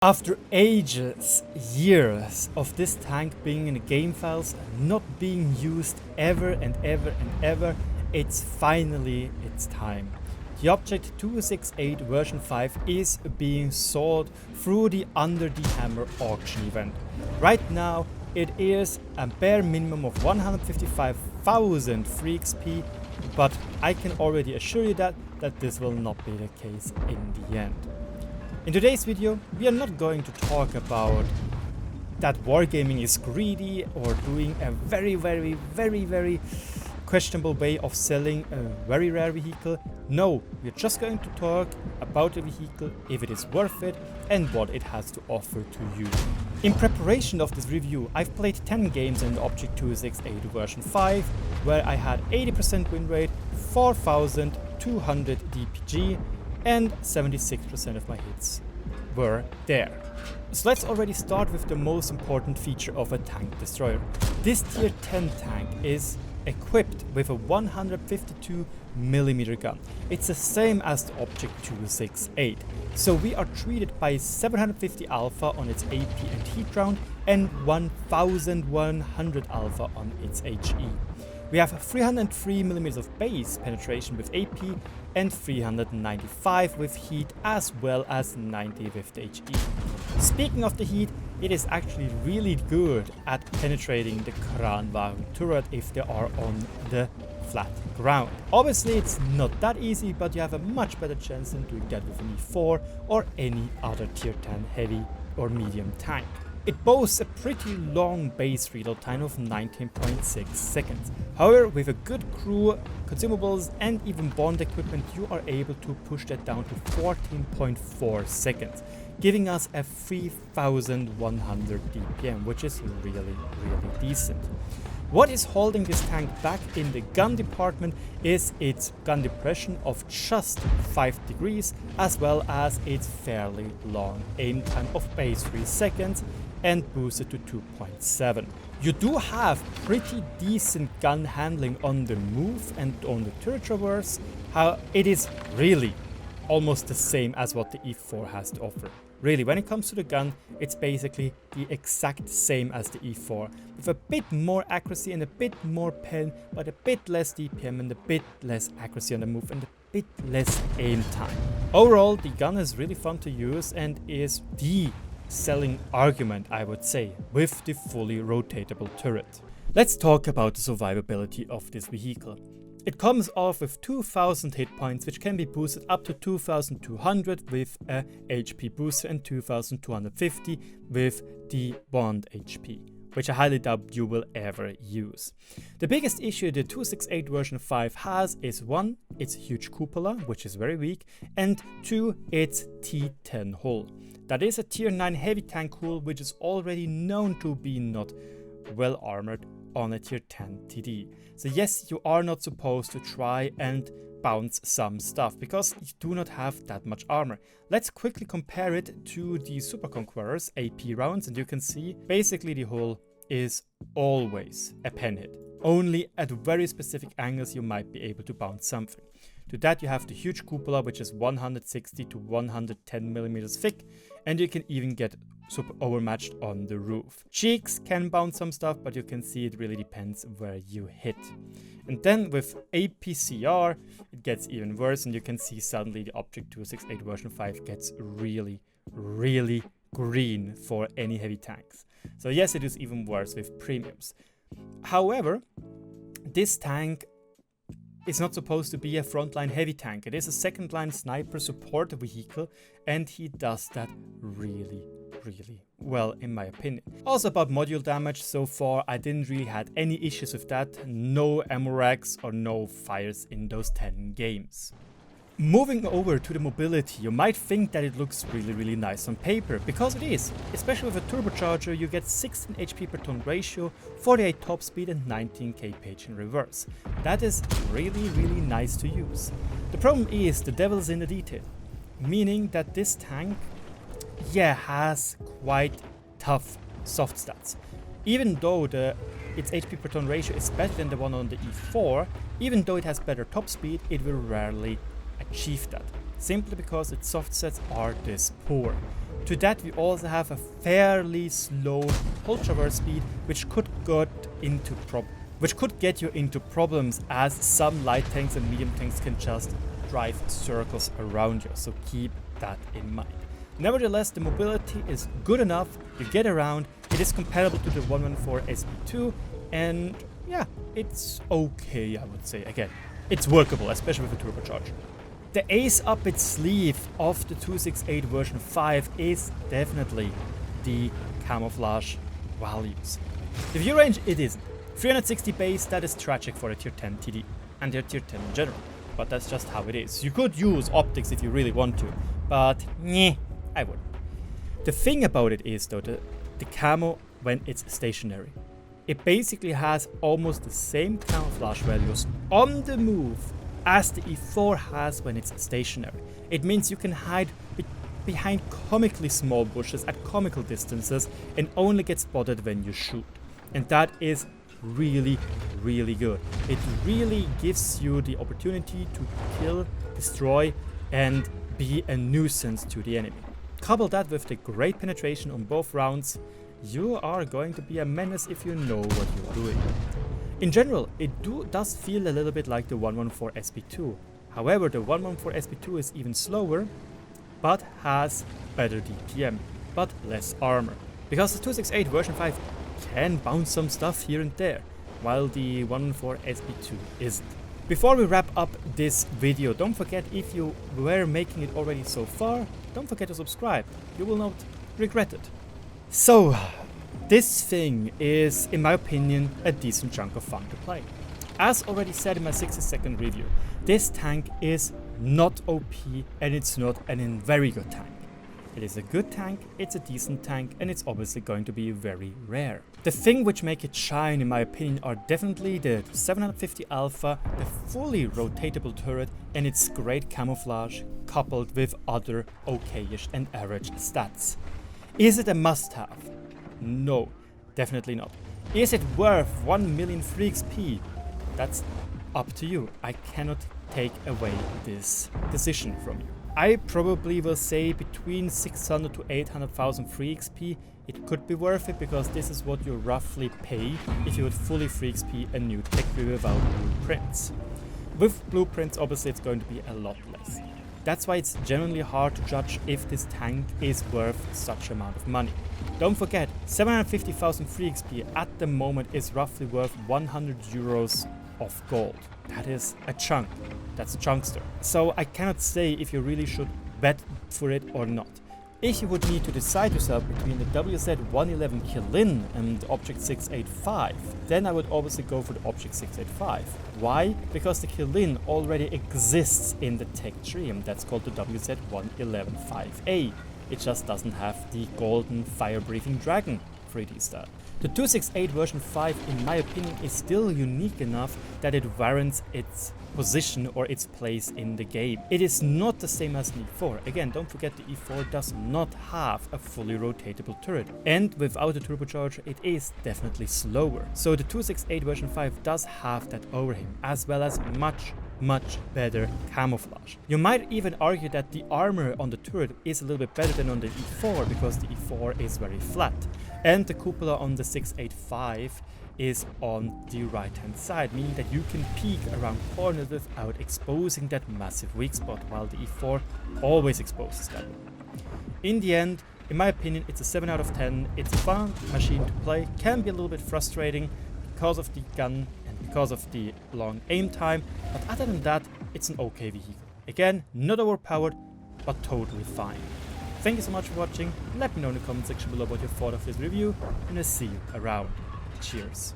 After ages, years of this tank being in the game files, not being used ever and ever, it's finally its time. The Objekt 268 version 5 is being sold through the Under the Hammer auction event. Right now it is a bare minimum of 155,000 free XP, but I can already assure you that this will not be the case in the end. In today's video, we are not going to talk about that Wargaming is greedy or doing a very questionable way of selling a very rare vehicle. No, we're just going to talk about the vehicle, if it is worth it, and what it has to offer to you. In preparation of this review, I've played 10 games in the Objekt 268 version 5, where I had 80% win rate, 4,200 DPG, and 76% of my hits were there. So let's already start with the most important feature of a tank destroyer. This tier 10 tank is equipped with a 152mm gun. It's the same as the Objekt 268. So we are treated by 750 alpha on its AP and heat round and 1100 alpha on its HE. We have 303mm of base penetration with AP and 395 with heat, as well as 90 with the HE. Speaking of the heat, it is actually really good at penetrating the Kranwagen turret if they are on the flat ground. Obviously it's not that easy, but you have a much better chance than doing that with an E4 or any other tier 10 heavy or medium tank. It boasts a pretty long base reload time of 19.6 seconds. However, with a good crew, consumables and even bond equipment, you are able to push that down to 14.4 seconds, giving us a 3,100 DPM, which is really decent. What is holding this tank back in the gun department is its gun depression of just 5 degrees, as well as its fairly long aim time of base 3 seconds and boosted to 2.7. You do have pretty decent gun handling on the move and on the turret traverse. How it is really almost the same as what the E4 has to offer. Really, when it comes to the gun, it's basically the exact same as the E4, with a bit more accuracy and a bit more pen, but a bit less DPM and a bit less accuracy on the move and a bit less aim time. Overall, the gun is really fun to use and is the selling argument, I would say, with the fully rotatable turret. Let's talk about the survivability of this vehicle. It comes off with 2000 hit points, which can be boosted up to 2200 with a HP booster and 2250 with the bond HP, which I highly doubt you will ever use. The biggest issue the 268 version 5 has is 1, its huge cupola, which is very weak, and 2, its T10 hull. That is a tier 9 heavy tank hull, which is already known to be not well armored on a tier 10 TD. So yes, you are not supposed to try and bounce some stuff, because you do not have that much armor. Let's quickly compare it to the Super Conqueror's AP rounds, and you can see basically the hull is always a pen hit. Only at very specific angles you might be able to bounce something. To that you have the huge cupola, which is 160 to 110mm thick, and you can even get super overmatched on the roof. Cheeks can bounce some stuff, but you can see it really depends where you hit. And then with APCR, it gets even worse, and you can see suddenly the Objekt 268 version 5 gets really green for any heavy tanks. So yes, it is even worse with premiums. However, this tank is not supposed to be a frontline heavy tank. It is a second line sniper support vehicle, and he does that really well, in my opinion. Also about module damage, so far I didn't really had any issues with that. No ammo racks or no fires in those 10 games. Moving over to the mobility, you might think that it looks really nice on paper, because it is. Especially with a turbocharger, you get 16 HP per ton ratio, 48 top speed and 19 kph in reverse. That is really nice to use. The problem is the devil's in the detail, meaning that this tank, yeah, has quite tough soft stats. Even though its HP per ton ratio is better than the one on the E4, even though it has better top speed, it will rarely achieve that, simply because its soft stats are this poor. To that we also have a fairly slow hull traverse speed, which could get you into problems, as some light tanks and medium tanks can just drive circles around you, so keep that in mind. Nevertheless, the mobility is good enough, you get around, it is comparable to the 114 SP2, and yeah, it's okay, I would say. Again, it's workable, especially with a turbocharger. The ace up its sleeve of the 268 version 5 is definitely the camouflage values. The view range, it isn't. 360 base, that is tragic for a tier 10 TD and a tier 10 in general, but that's just how it is. You could use optics if you really want to, but meh, I wouldn't. The thing about it is though, the camo when it's stationary, it basically has almost the same camouflage values on the move as the E4 has when it's stationary. It means you can hide behind comically small bushes at comical distances and only get spotted when you shoot. And that is really, really good. It really gives you the opportunity to kill, destroy, and be a nuisance to the enemy. Couple that with the great penetration on both rounds, you are going to be a menace if you know what you're doing. In general, it does feel a little bit like the 114 SP2. However, the 114 SP2 is even slower, but has better DPM, but less armor. Because the 268 version 5 can bounce some stuff here and there, while the 114 SP2 isn't. Before we wrap up this video, don't forget, if you were making it already so far, don't forget to subscribe. You will not regret it. So, this thing is, in my opinion, a decent chunk of fun to play. As already said in my 60-second review, this tank is not OP and it's not a very good tank. It is a good tank, it's a decent tank, and it's obviously going to be very rare. The thing which make it shine, in my opinion, are definitely the 750 Alpha, the fully rotatable turret, and its great camouflage coupled with other okayish and average stats. Is it a must-have? No, definitely not. Is it worth 1 million free XP? That's up to you. I cannot take away this decision from you. I probably will say between 600 to 800,000 free XP. It could be worth it, because this is what you roughly pay if you would fully free XP a new tech without blueprints. With blueprints, obviously it's going to be a lot less. That's why it's generally hard to judge if this tank is worth such amount of money. Don't forget, 750,000 free XP at the moment is roughly worth 100 euros of gold. That is a chunk. That's a chunkster. So I cannot say if you really should bet for it or not. If you would need to decide yourself between the WZ-111 Kill-In and the Objekt 685, then I would obviously go for the Objekt 685. Why? Because the Kill-In already exists in the tech tree, and that's called the WZ-111 5A. It just doesn't have the golden fire-breathing dragon 3D style. The 268 version 5, in my opinion, is still unique enough that it warrants its position or its place in the game. It is not the same as the E4. Again, don't forget, the E4 does not have a fully rotatable turret, and without a turbocharger it is definitely slower. So the 268 version 5 does have that over him, as well as much better camouflage. You might even argue that the armor on the turret is a little bit better than on the E4, because the E4 is very flat, and the cupola on the 685 is on the right hand side, meaning that you can peek around corners without exposing that massive weak spot, while the E4 always exposes that. In the end, in my opinion, it's a 7 out of 10. It's a fun machine to play, can be a little bit frustrating because of the gun and because of the long aim time, but other than that, it's an okay vehicle. Again, not overpowered, but totally fine. Thank you so much for watching. Let me know in the comment section below what you thought of this review, and I'll see you around. Cheers.